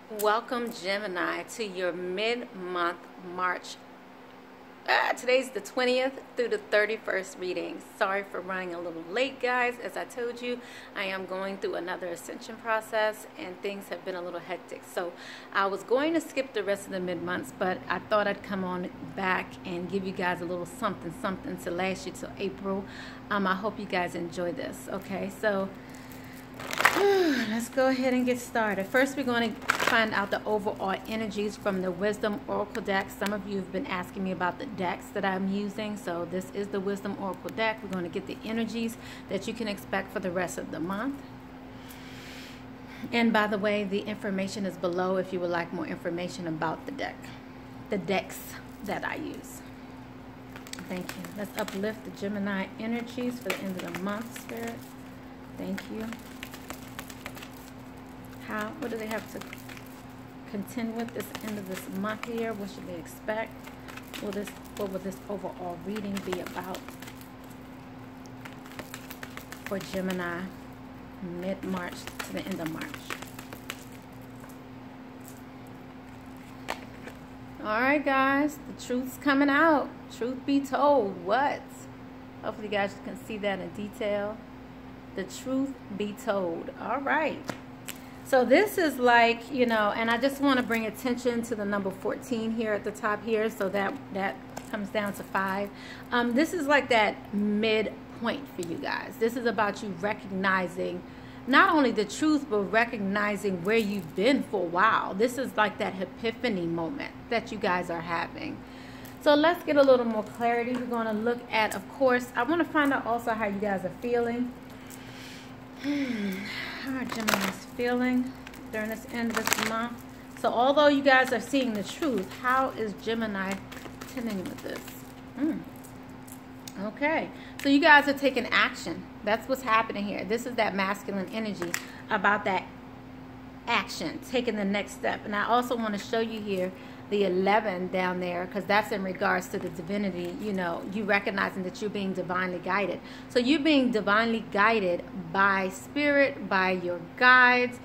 Welcome, Gemini, to your mid-month March. Today's the 20th through the 31st reading. Sorry for running a little late, guys. As I told you, I am going through another ascension process and things have been a little hectic. So I was going to skip the rest of the mid-months, but I thought I'd come on back and give you guys a little something to last you till April. I hope you guys enjoy this. Okay, so let's go ahead and get started. First, we're going to find out the overall energies from the Wisdom Oracle deck. Some of you have been asking me about the decks that I'm using. So this is the Wisdom Oracle deck. We're going to get the energies that you can expect for the rest of the month. And by the way, the information is below if you would like more information about the decks that I use. Thank you. Let's uplift the Gemini energies for the end of the month, Spirit. Thank you. What do they have to contend with this end of this month here? What should they expect? What will this overall reading be about for Gemini mid-March to the end of March? All right, guys, the truth's coming out. Truth be told, what? Hopefully you guys can see that in detail. The truth be told. All right. So this is like, you know, and I just want to bring attention to the number 14 here at the top here. So that comes down to 5. This is like that midpoint for you guys. This is about you recognizing not only the truth, but recognizing where you've been for a while. This is like that epiphany moment that you guys are having. So let's get a little more clarity. We're going to look at, of course, I want to find out also how you guys are feeling. How are Gemini's feeling during this end of this month? So although you guys are seeing the truth, how is Gemini contending with this? Okay, so you guys are taking action. That's what's happening here. This is that masculine energy about that action, taking the next step. And I also want to show you here the 11 down there, because that's in regards to the divinity, you know, you recognizing that you're being divinely guided. So you're being divinely guided by spirit, by your guides,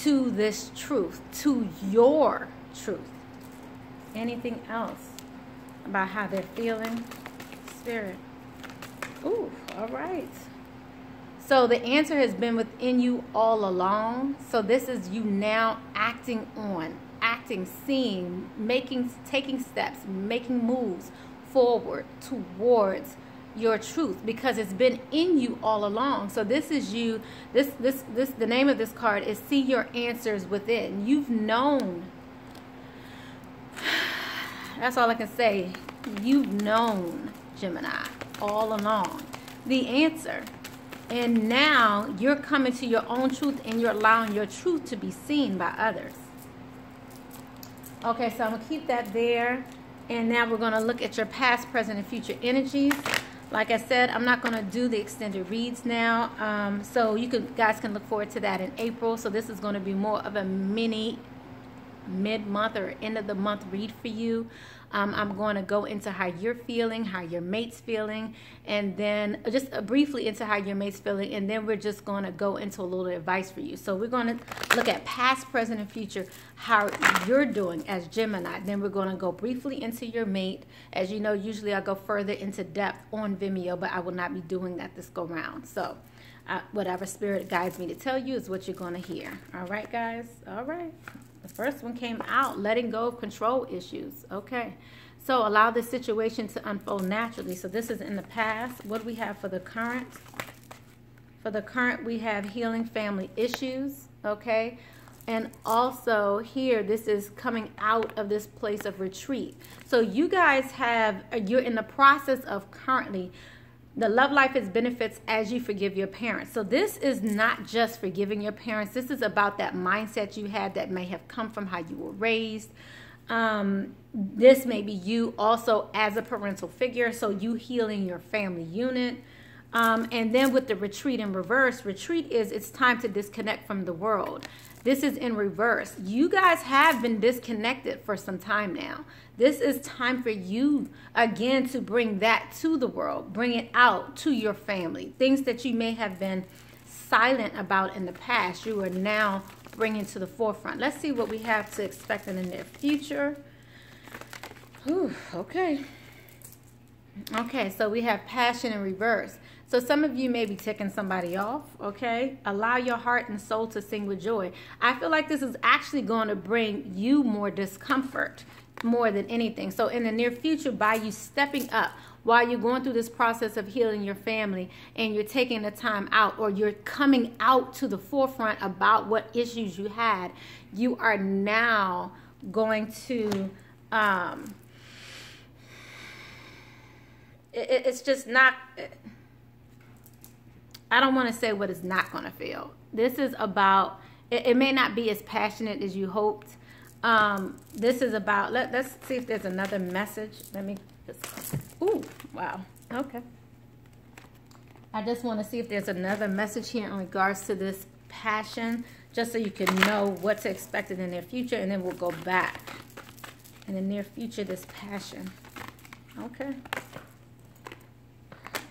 to this truth, to your truth. Anything else about how they're feeling? Spirit. Ooh, all right. So the answer has been within you all along. So this is you now acting, seeing, taking steps, making moves forward towards your truth, because it's been in you all along. So this is you, the name of this card is See Your Answers Within. You've known. That's all I can say. You've known, Gemini, all along the answer. And now you're coming to your own truth and you're allowing your truth to be seen by others. Okay, so I'm going to keep that there. And now we're going to look at your past, present, and future energies. Like I said, I'm not going to do the extended reads now. So you guys can look forward to that in April. So this is going to be more of a mini mid-month or end of the month read for you. I'm going to go into how you're feeling, how your mate's feeling, and then just briefly into how your mate's feeling, and then we're just going to go into a little advice for you. So we're going to look at past, present, and future, how you're doing as Gemini. Then we're going to go briefly into your mate. As you know, usually I go further into depth on Vimeo, but I will not be doing that this go round. So whatever spirit guides me to tell you is what you're going to hear. All right, guys? All right. The first one came out, letting go of control issues. Okay, so allow this situation to unfold naturally. So this is in the past. What do we have for the current? For the current, we have healing family issues. Okay, and also here, this is coming out of this place of retreat. So you guys you're in the process of currently, the love life is benefits as you forgive your parents. So this is not just forgiving your parents. This is about that mindset you had that may have come from how you were raised. This may be you also as a parental figure. So you healing your family unit. And then with the retreat in reverse, retreat is it's time to disconnect from the world. This is in reverse. You guys have been disconnected for some time now. This is time for you, again, to bring that to the world. Bring it out to your family. Things that you may have been silent about in the past, you are now bringing to the forefront. Let's see what we have to expect in the near future. Ooh, okay. Okay, so we have passion in reverse. So some of you may be ticking somebody off, okay? Allow your heart and soul to sing with joy. I feel like this is actually going to bring you more discomfort more than anything. So in the near future, by you stepping up while you're going through this process of healing your family and you're taking the time out, or you're coming out to the forefront about what issues you had, you are now going to... it's just not... I don't want to say what it's not going to feel. This is about, it may not be as passionate as you hoped. This is about, let's see if there's another message. Let me just, ooh, wow. Okay. I just want to see if there's another message here in regards to this passion, just so you can know what to expect in the near future, and then we'll go back. In the near future, this passion. Okay.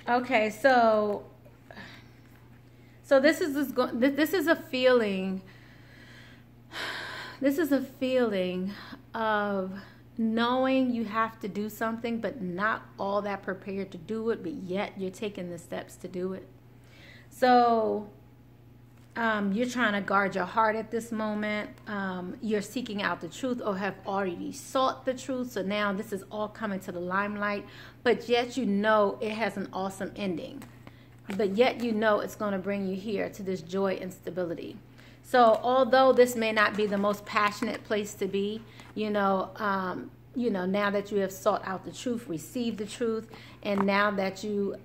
Okay, so this is a feeling. This is a feeling of knowing you have to do something, but not all that prepared to do it, but yet you're taking the steps to do it. So you're trying to guard your heart at this moment. You're seeking out the truth, or have already sought the truth. So now this is all coming to the limelight, but yet you know it has an awesome ending. But yet you know it's going to bring you here to this joy and stability. So although this may not be the most passionate place to be, now that you have sought out the truth, received the truth, and now that you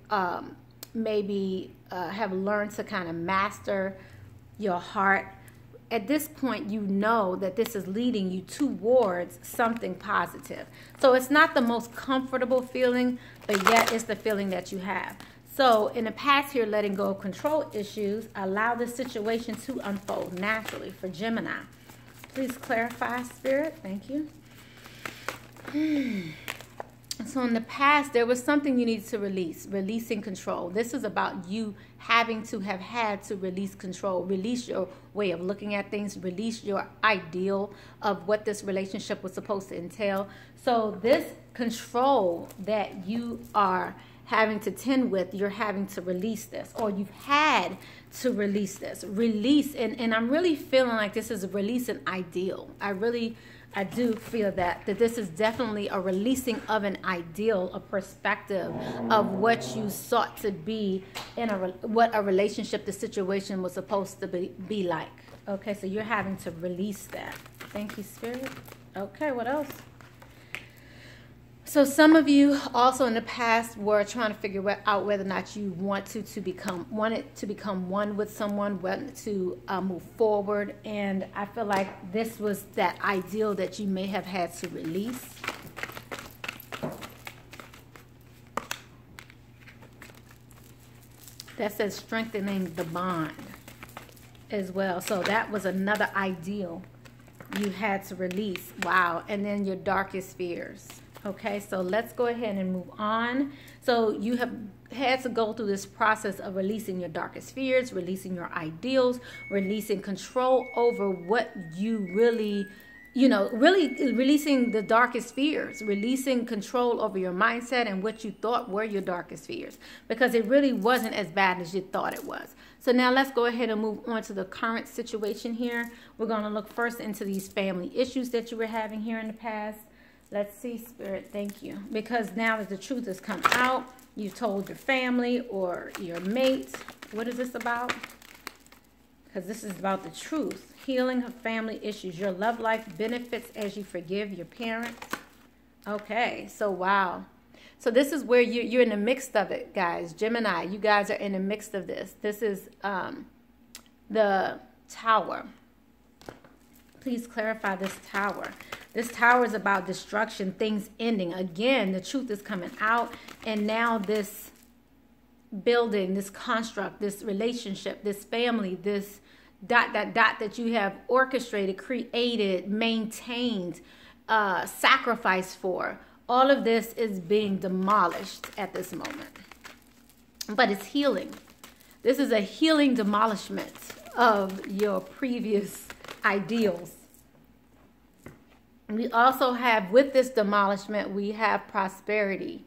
maybe have learned to kind of master your heart, at this point you know that this is leading you towards something positive. So it's not the most comfortable feeling, but yet it's the feeling that you have. So in the past here, letting go of control issues, allow the situation to unfold naturally for Gemini. Please clarify, Spirit. Thank you. So in the past, there was something you needed to release, releasing control. This is about you having to have had to release control, release your way of looking at things, release your ideal of what this relationship was supposed to entail. So this control that you are having to tend with, you're having to release this, or you've had to release this. Release, and I'm really feeling like this is a release an ideal. I do feel that this is definitely a releasing of an ideal, a perspective of what you sought to be in what a relationship, the situation was supposed to be like. Okay, so you're having to release that. Thank you, Spirit. Okay, what else? So some of you also in the past were trying to figure out whether or not you wanted to become one with someone, wanted to move forward. And I feel like this was that ideal that you may have had to release. That says strengthening the bond as well. So that was another ideal you had to release. Wow. And then your darkest fears. Okay, so let's go ahead and move on. So you have had to go through this process of releasing your darkest fears, releasing your ideals, releasing control over what you really, really releasing the darkest fears, releasing control over your mindset and what you thought were your darkest fears, because it really wasn't as bad as you thought it was. So now let's go ahead and move on to the current situation here. We're going to look first into these family issues that you were having here in the past. Let's see, Spirit, thank you. Because now that the truth has come out, you've told your family or your mate. What is this about? Because this is about the truth. Healing of family issues. Your love life benefits as you forgive your parents. Okay, so wow. So this is where you're in the midst of it, guys. Gemini, you guys are in the midst of this. This is the Tower. Please clarify this Tower. This Tower is about destruction, things ending. Again, the truth is coming out. And now this building, this construct, this relationship, this family, this ... that you have orchestrated, created, maintained, sacrificed for. All of this is being demolished at this moment. But it's healing. This is a healing demolishment of your previous ideals. We also have, with this demolishment, we have prosperity.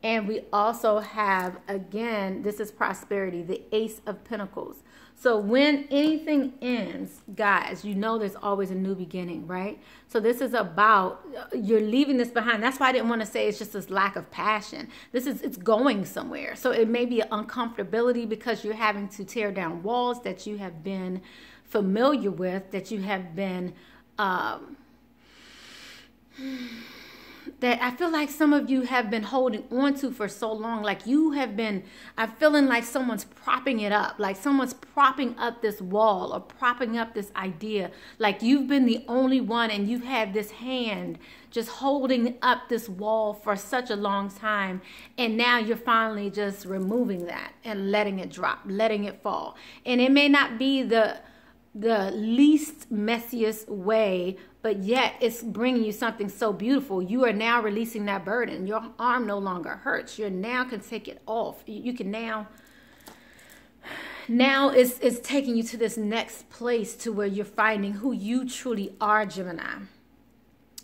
And we also have, again, this is prosperity, the Ace of Pentacles. So when anything ends, guys, you know there's always a new beginning, right? So this is about, you're leaving this behind. That's why I didn't want to say it's just this lack of passion. It's going somewhere. So it may be an uncomfortability because you're having to tear down walls that you have been familiar with, that you have been... that I feel like some of you have been holding on to for so long. Like you have been, I'm feeling like someone's propping it up. Like someone's propping up this wall or propping up this idea. Like you've been the only one and you've had this hand just holding up this wall for such a long time. And now you're finally just removing that and letting it drop, letting it fall. And it may not be the least messiest way, but yet it's bringing you something so beautiful. You are now releasing that burden. Your arm no longer hurts. You now can take it off. You can now it's taking you to this next place to where you're finding who you truly are, Gemini.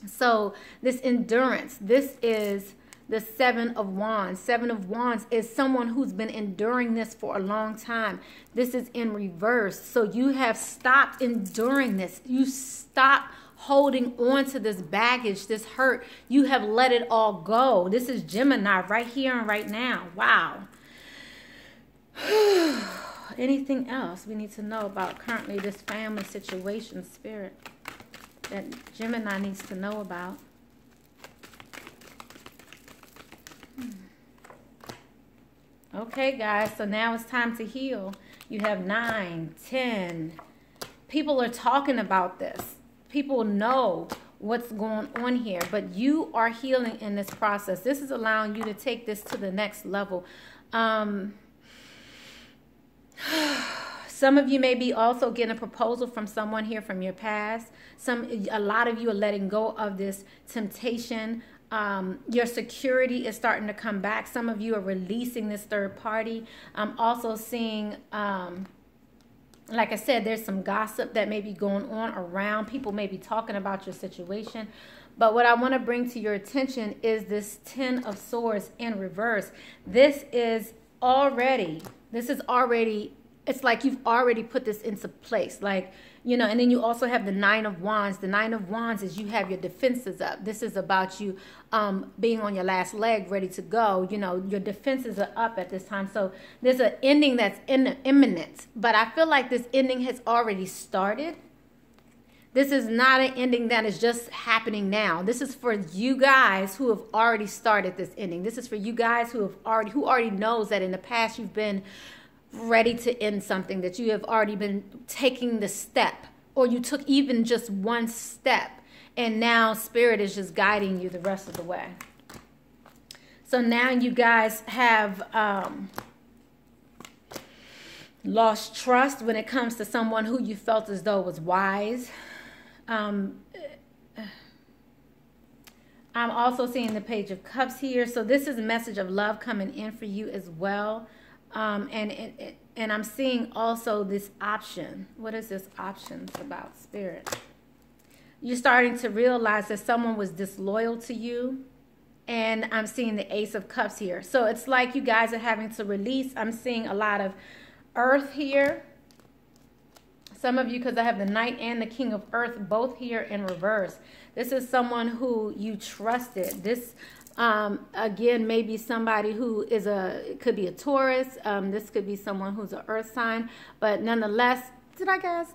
So this endurance, this is the Seven of Wands. Seven of Wands is someone who's been enduring this for a long time. This is in reverse. So you have stopped enduring this. You stopped holding on to this baggage, this hurt. You have let it all go. This is Gemini right here and right now. Wow. Anything else we need to know about currently this family situation, Spirit, that Gemini needs to know about? Okay, guys, so now it's time to heal. You have 9, 10. People are talking about this. People know what's going on here, but you are healing in this process. This is allowing you to take this to the next level. Some of you may be also getting a proposal from someone here from your past. A lot of you are letting go of this temptation. Your security is starting to come back. Some of you are releasing this third party. I'm also seeing, like I said, there's some gossip that may be going on around. People may be talking about your situation. But what I want to bring to your attention is this 10 of Swords in reverse. This is already, it's like you've already put this into place. Like, you know, and then you also have the 9 of Wands. The 9 of Wands is you have your defenses up. This is about you being on your last leg, ready to go. You know, your defenses are up at this time. So there's an ending that's imminent. But I feel like this ending has already started. This is not an ending that is just happening now. This is for you guys who have already started this ending. This is for you guys who already knows that in the past you've been ready to end something, that you have already been taking the step, or you took even just one step, and now Spirit is just guiding you the rest of the way. So now you guys have lost trust when it comes to someone who you felt as though was wise. I'm also seeing the Page of Cups here. So this is a message of love coming in for you as well. And I'm seeing also this option. What is this option about, Spirit? You're starting to realize that someone was disloyal to you. And I'm seeing the Ace of Cups here. So it's like you guys are having to release. I'm seeing a lot of Earth here. Some of you, because I have the Knight and the King of Earth both here in reverse. This is someone who you trusted. This again, maybe somebody who is it could be a Taurus. This could be someone who's an earth sign. But nonetheless, did I give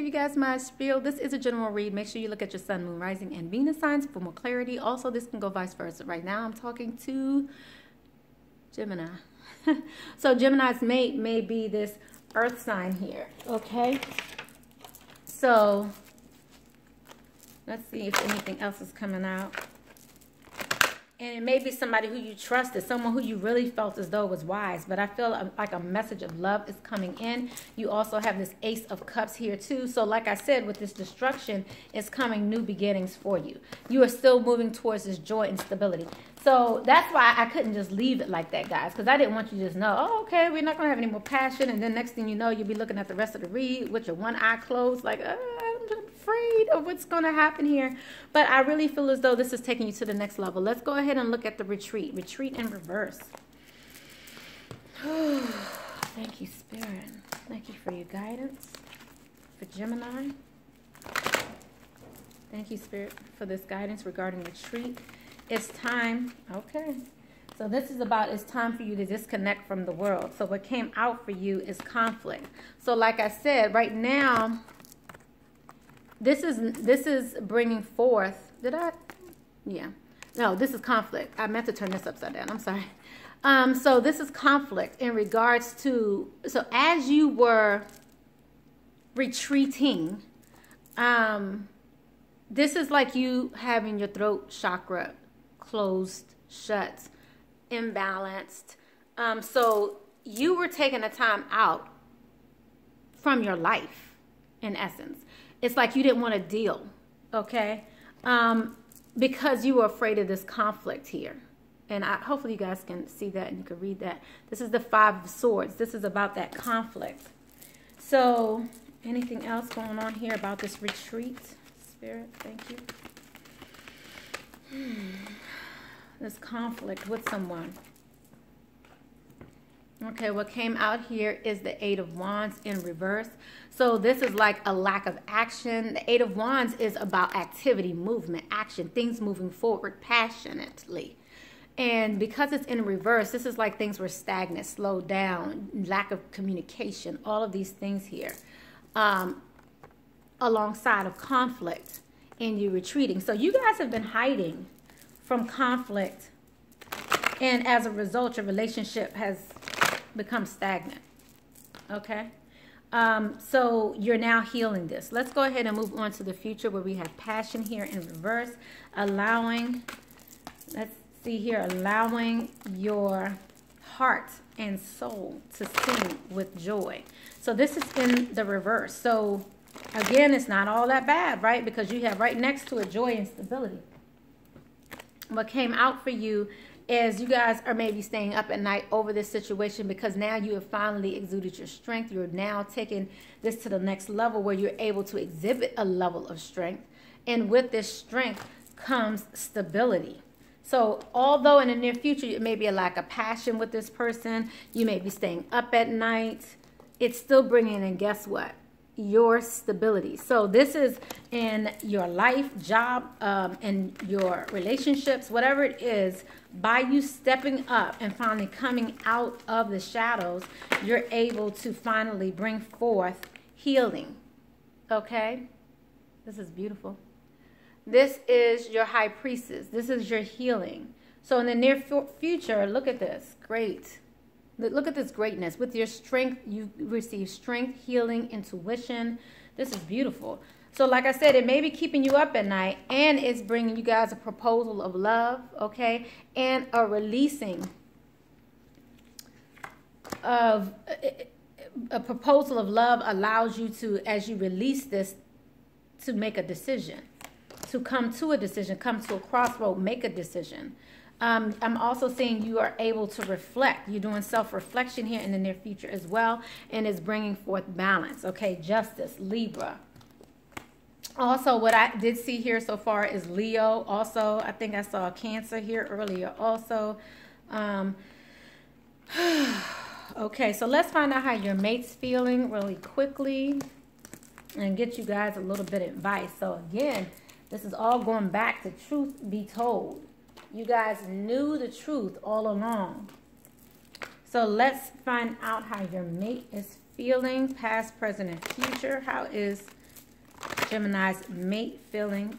you guys my spiel? This is a general read. Make sure you look at your sun, moon, rising, and Venus signs for more clarity. Also, this can go vice versa. Right now, I'm talking to Gemini. So Gemini's mate may be this earth sign here. Okay. So let's see if anything else is coming out. And it may be somebody who you trusted, someone who you really felt as though was wise. But I feel like a message of love is coming in. You also have this Ace of Cups here too. So like I said, with this destruction, it's coming new beginnings for you. You are still moving towards this joy and stability. So that's why I couldn't just leave it like that, guys, because I didn't want you to just know, oh, okay, we're not going to have any more passion. And then next thing you know, you'll be looking at the rest of the read with your one eye closed, like, I'm afraid of what's going to happen here. But I really feel as though this is taking you to the next level. Let's go ahead and look at the retreat. Retreat in reverse. Thank you, Spirit. Thank you for your guidance. For Gemini. Thank you, Spirit, for this guidance regarding retreat. It's time. Okay. So this is about, it's time for you to disconnect from the world. So what came out for you is conflict. So like I said, right now, this is bringing forth, yeah. No, this is conflict. I meant to turn this upside down. I'm sorry. So this is conflict in regards to, so as you were retreating, this is like you having your throat chakra closed, shut, imbalanced. So you were taking a time out from your life, in essence. It's like you didn't want to deal, okay? Because you were afraid of this conflict here. And hopefully you guys can see that and you can read that. This is the Five of Swords. This is about that conflict. So anything else going on here about this retreat? Spirit, thank you. This conflict with someone. Okay, what came out here is the Eight of Wands in reverse. So this is like a lack of action. The Eight of Wands is about activity, movement, action, things moving forward passionately. And because it's in reverse, this is like things were stagnant, slowed down, lack of communication, all of these things here. Alongside of conflict, and you retreating. So you guys have been hiding from conflict, and as a result, your relationship has become stagnant. Okay? So you're now healing this. Let's go ahead and move on to the future where we have passion here in reverse, allowing, let's see here, allowing your heart and soul to sing with joy. So this is in the reverse. So again, it's not all that bad, right? Because you have right next to it joy and stability. What came out for you is you guys are maybe staying up at night over this situation because now you have finally exuded your strength. You're now taking this to the next level where you're able to exhibit a level of strength. And with this strength comes stability. So although in the near future it may be a lack of passion with this person, you may be staying up at night, it's still bringing in, guess what? Your stability. So this is in your life, job, and your relationships, whatever it is. By you stepping up and finally coming out of the shadows, you're able to finally bring forth healing. Okay? This is beautiful. This is your high priestess. This is your healing. So in the near future, look at this. Great. Look at this greatness. With your strength, you receive strength, healing, intuition. This is beautiful. So like I said, it may be keeping you up at night, and it's bringing you guys a proposal of love, okay? And a releasing of a proposal of love allows you to, as you release this, to make a decision, to come to a decision, come to a crossroad, make a decision. I'm also seeing you are able to reflect. You're doing self-reflection here in the near future as well, and it's bringing forth balance, okay? Justice, Libra. Also, what I did see here so far is Leo. Also, I think I saw Cancer here earlier also. Okay, so let's find out how your mate's feeling really quickly and get you guys a little bit of advice. So again, this is all going back to truth be told. You guys knew the truth all along. So let's find out how your mate is feeling, past, present, and future. How is Gemini's mate feeling,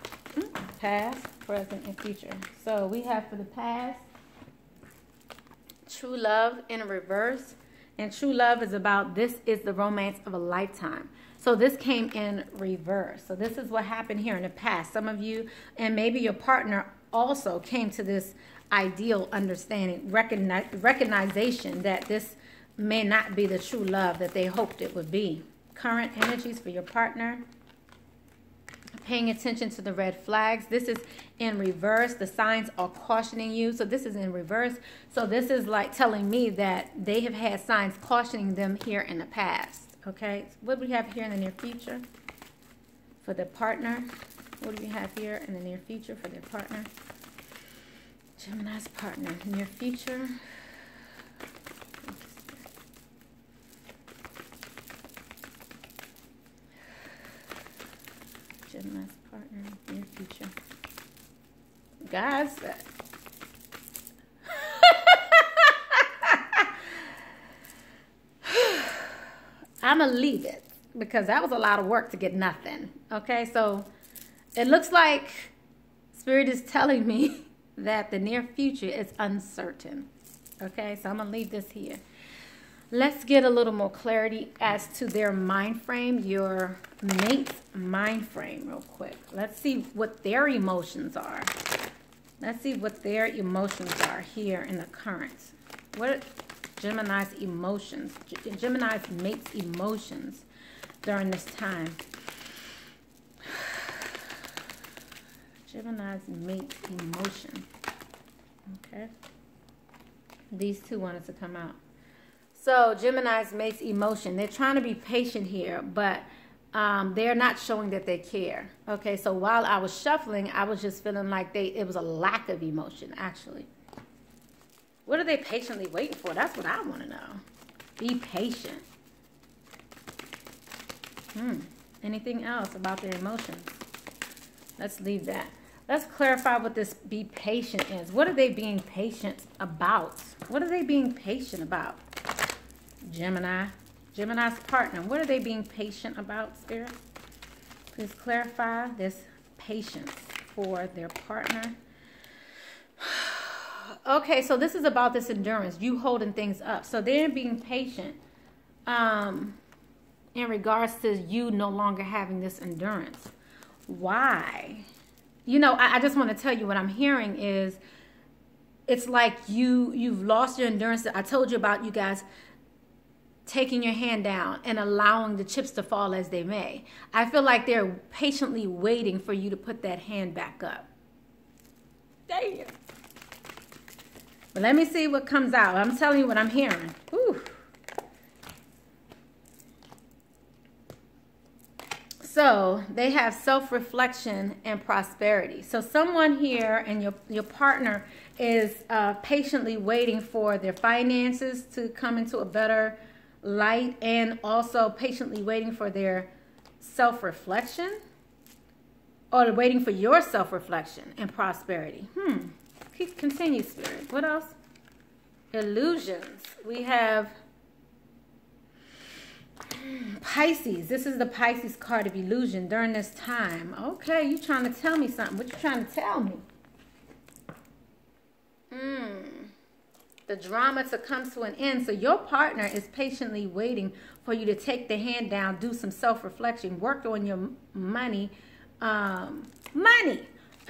past, present, and future? So we have for the past, true love in reverse. And true love is about, this is the romance of a lifetime. So this came in reverse. So this is what happened here in the past. Some of you, and maybe your partner also came to this ideal understanding, recognition that this may not be the true love that they hoped it would be. Current energies for your partner. paying attention to the red flags. This is in reverse. The signs are cautioning you. So this is in reverse. So this is like telling me that they have had signs cautioning them here in the past. Okay. So what do we have here in the near future for their partner? What do we have here in the near future for their partner? Gemini's partner, near future. Gemini's partner, near future. Guys, I'm going to leave it because that was a lot of work to get nothing. Okay, so it looks like Spirit is telling me that the near future is uncertain. Okay, so I'm going to leave this here. Let's get a little more clarity as to their mind frame, your mate's mind frame real quick. Let's see what their emotions are. Let's see what their emotions are here in the current. What are Gemini's emotions? Gemini's mate's emotions during this time. Gemini's mate's emotion. Okay. These two wanted to come out. So Gemini's mate's emotion. They're trying to be patient here, but they're not showing that they care. Okay, so while I was shuffling, I was just feeling like it was a lack of emotion, actually. What are they patiently waiting for? That's what I want to know. Be patient. Anything else about their emotions? Let's leave that. Let's clarify what this be patient is. What are they being patient about? What are they being patient about? Gemini. Gemini's partner. What are they being patient about, Spirit? Please clarify this patience for their partner. Okay, so this is about this endurance. You holding things up. So they're being patient in regards to you no longer having this endurance. Why? You know, I just want to tell you what I'm hearing is it's like you've lost your endurance. I told you about you guys taking your hand down and allowing the chips to fall as they may. I feel like they're patiently waiting for you to put that hand back up. Damn. But let me see what comes out. I'm telling you what I'm hearing. Whew. So they have self-reflection and prosperity. So someone here and your partner is patiently waiting for their finances to come into a better light, and also patiently waiting for their self-reflection, or waiting for your self-reflection and prosperity. Continue, Spirit. What else? Illusions. We have Pisces. This is the Pisces card of illusion during this time. Okay, you trying to tell me something. What you trying to tell me? The drama to come to an end. So your partner is patiently waiting for you to take the hand down, do some self-reflection, work on your money.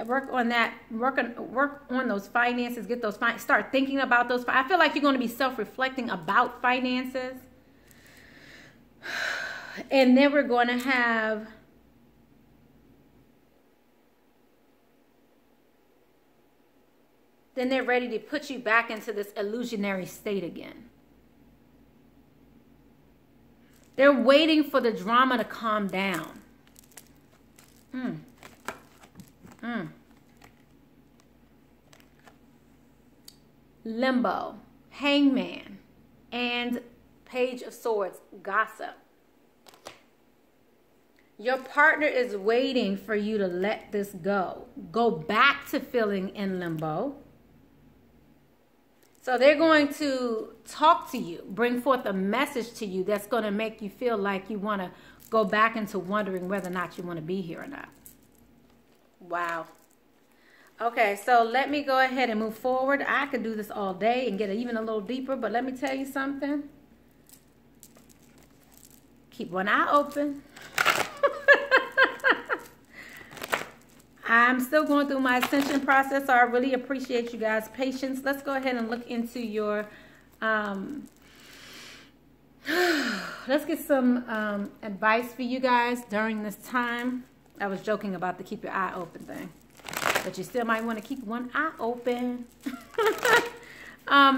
Work on that. Work on those finances. Get those. Start thinking about those. I feel like you're going to be self-reflecting about finances. And then we're going to have then they're ready to put you back into this illusionary state again. They're waiting for the drama to calm down. Limbo, Hangman, and Page of Swords, gossip. Your partner is waiting for you to let this go. Go back to feeling in limbo. So they're going to talk to you, bring forth a message to you that's going to make you feel like you want to go back into wondering whether or not you want to be here or not. Wow. Okay, so let me go ahead and move forward. I could do this all day and get even a little deeper, but let me tell you something. Keep one eye open. I'm still going through my ascension process, so I really appreciate you guys' patience. Let's go ahead and look into your, let's get some advice for you guys during this time. I was joking about the keep your eye open thing. But you still might want to keep one eye open.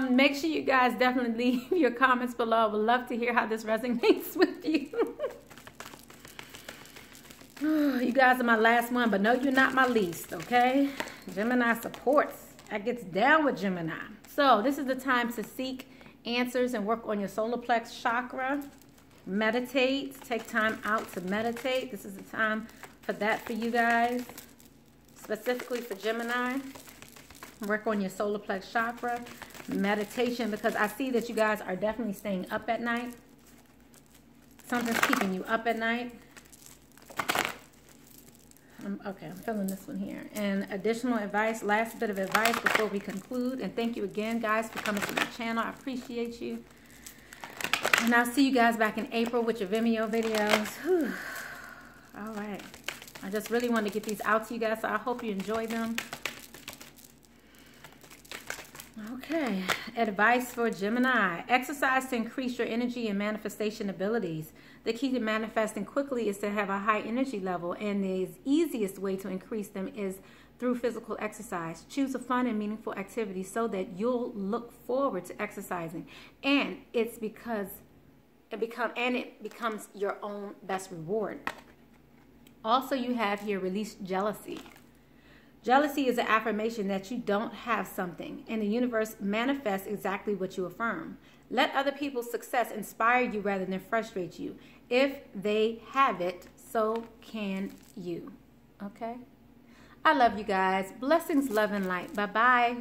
Make sure you guys definitely leave your comments below. I would love to hear how this resonates with you. You guys are my last one, but no, you're not my least, okay? Gemini supports. I gets down with Gemini. So this is the time to seek answers and work on your solar plex chakra. Meditate. Take time out to meditate. This is the time for that for you guys. Specifically for Gemini. Work on your solar plex chakra. Meditation, because I see that you guys are definitely staying up at night. Something's keeping you up at night. Okay, I'm feeling this one here. And additional advice, last bit of advice before we conclude. And thank you again, guys, for coming to my channel. I appreciate you. And I'll see you guys back in April with your Vimeo videos. Whew. All right. I just really wanted to get these out to you guys, so I hope you enjoy them. Okay, advice for Gemini. Exercise to increase your energy and manifestation abilities. The key to manifesting quickly is to have a high energy level, and the easiest way to increase them is through physical exercise. Choose a fun and meaningful activity so that you'll look forward to exercising, and it becomes your own best reward. Also, you have here release jealousy. Jealousy is an affirmation that you don't have something, and the universe manifests exactly what you affirm. Let other people's success inspire you rather than frustrate you. If they have it, so can you. Okay? I love you guys. Blessings, love, and light. Bye-bye.